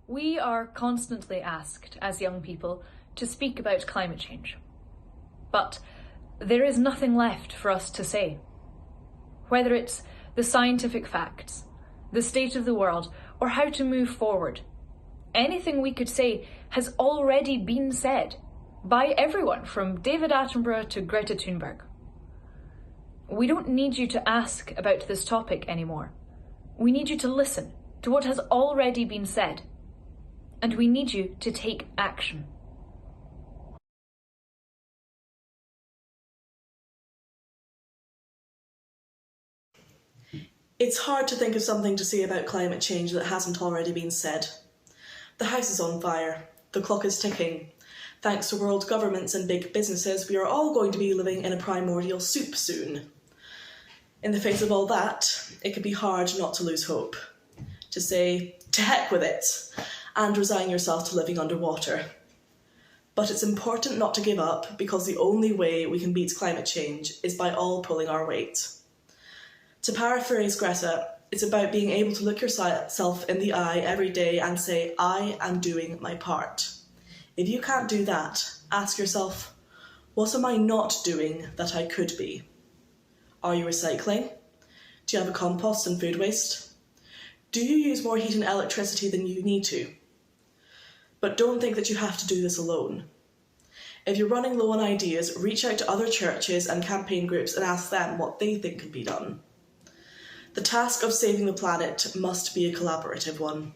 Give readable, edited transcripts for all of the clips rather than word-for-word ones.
We are constantly asked, as young people, to speak about climate change. But there is nothing left for us to say. Whether it's the scientific facts, the state of the world, or how to move forward, anything we could say has already been said by everyone from David Attenborough to Greta Thunberg. We don't need you to ask about this topic anymore. We need you to listen to what has already been said. And we need you to take action. It's hard to think of something to say about climate change that hasn't already been said. The house is on fire. The clock is ticking. Thanks to world governments and big businesses, we are all going to be living in a primordial soup soon. In the face of all that, it can be hard not to lose hope. To say, to heck with it, and resign yourself to living underwater. But it's important not to give up, because the only way we can beat climate change is by all pulling our weight. To paraphrase Greta, it's about being able to look yourself in the eye every day and say, I am doing my part. If you can't do that, ask yourself, what am I not doing that I could be? Are you recycling? Do you have a compost and food waste? Do you use more heat and electricity than you need to? But don't think that you have to do this alone. If you're running low on ideas, reach out to other churches and campaign groups and ask them what they think can be done. The task of saving the planet must be a collaborative one.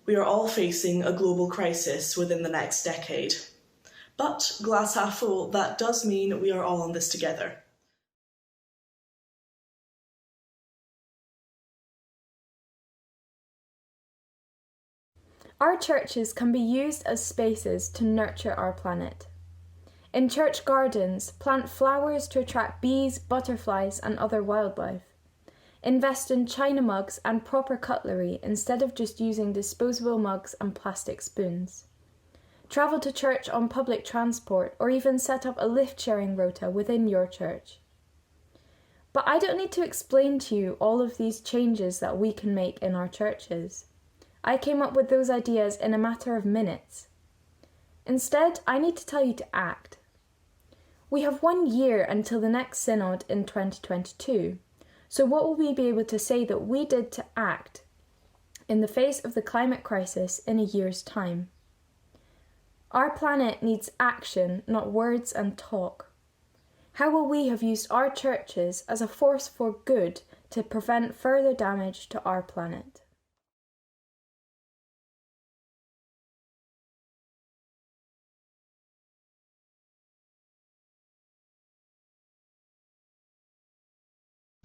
We are all facing a global crisis within the next decade. But glass half full, that does mean we are all in this together. Our churches can be used as spaces to nurture our planet. In church gardens, plant flowers to attract bees, butterflies, and other wildlife. Invest in china mugs and proper cutlery instead of just using disposable mugs and plastic spoons. Travel to church on public transport or even set up a lift-sharing rota within your church. But I don't need to explain to you all of these changes that we can make in our churches. I came up with those ideas in a matter of minutes. Instead, I need to tell you to act. We have 1 year until the next Synod in 2022, so what will we be able to say that we did to act in the face of the climate crisis in a year's time? Our planet needs action, not words and talk. How will we have used our churches as a force for good to prevent further damage to our planet?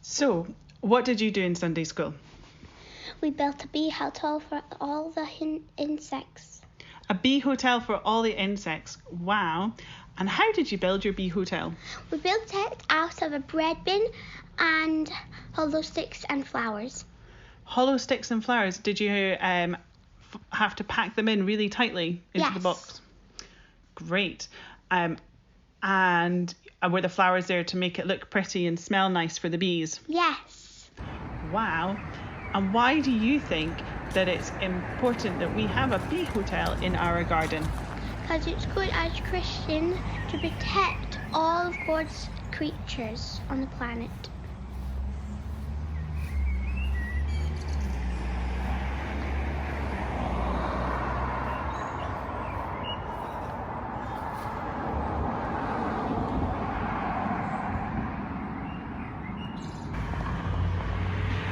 So, what did you do in Sunday school? We built a bee hotel for all the insects. A bee hotel for all the insects. Wow. And how did you build your bee hotel? We built it out of a bread bin and hollow sticks and flowers. Hollow sticks and flowers. Did you have to pack them in really tightly into the box? Great. And were the flowers there to make it look pretty and smell nice for the bees? Yes. Wow. And why do you think that it's important that we have a bee hotel in our garden? Because it's good as Christians to protect all of God's creatures on the planet.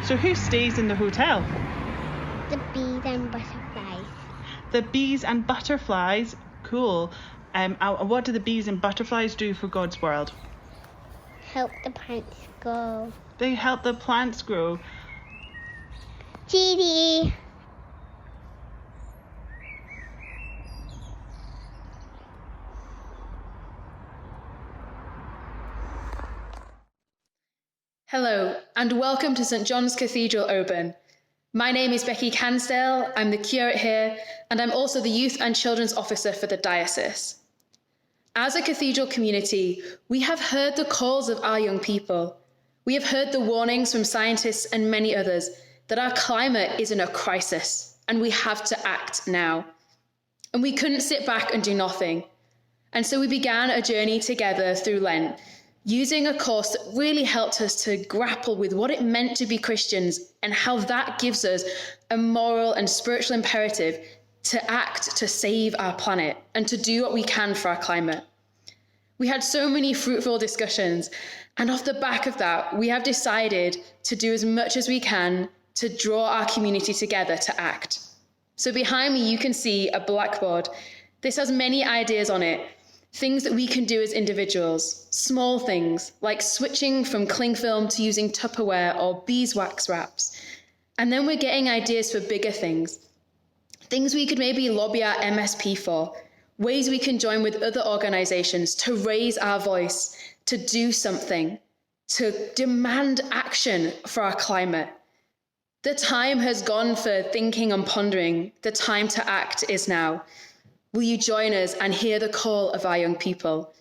So who stays in the hotel? The bees and butterflies. The bees and butterflies. Cool. What do the bees and butterflies do for God's world? Help the plants grow. They help the plants grow. Genie. Hello, and welcome to St John's Cathedral Oban. My name is Becky Cansdale, I'm the curate here, and I'm also the Youth and Children's Officer for the diocese. As a cathedral community, we have heard the calls of our young people. We have heard the warnings from scientists and many others that our climate is in a crisis and we have to act now. And we couldn't sit back and do nothing. And so we began a journey together through Lent, using a course that really helped us to grapple with what it meant to be Christians and how that gives us a moral and spiritual imperative to act to save our planet and to do what we can for our climate. We had so many fruitful discussions, and off the back of that, we have decided to do as much as we can to draw our community together to act. So behind me, you can see a blackboard. This has many ideas on it, things that we can do as individuals, small things like switching from cling film to using Tupperware or beeswax wraps. And then we're getting ideas for bigger things we could maybe lobby our MSP for, ways we can join with other organisations to raise our voice, to do something, to demand action for our climate. The time has gone for thinking and pondering. The time to act is now. Will you join us and hear the call of our young people?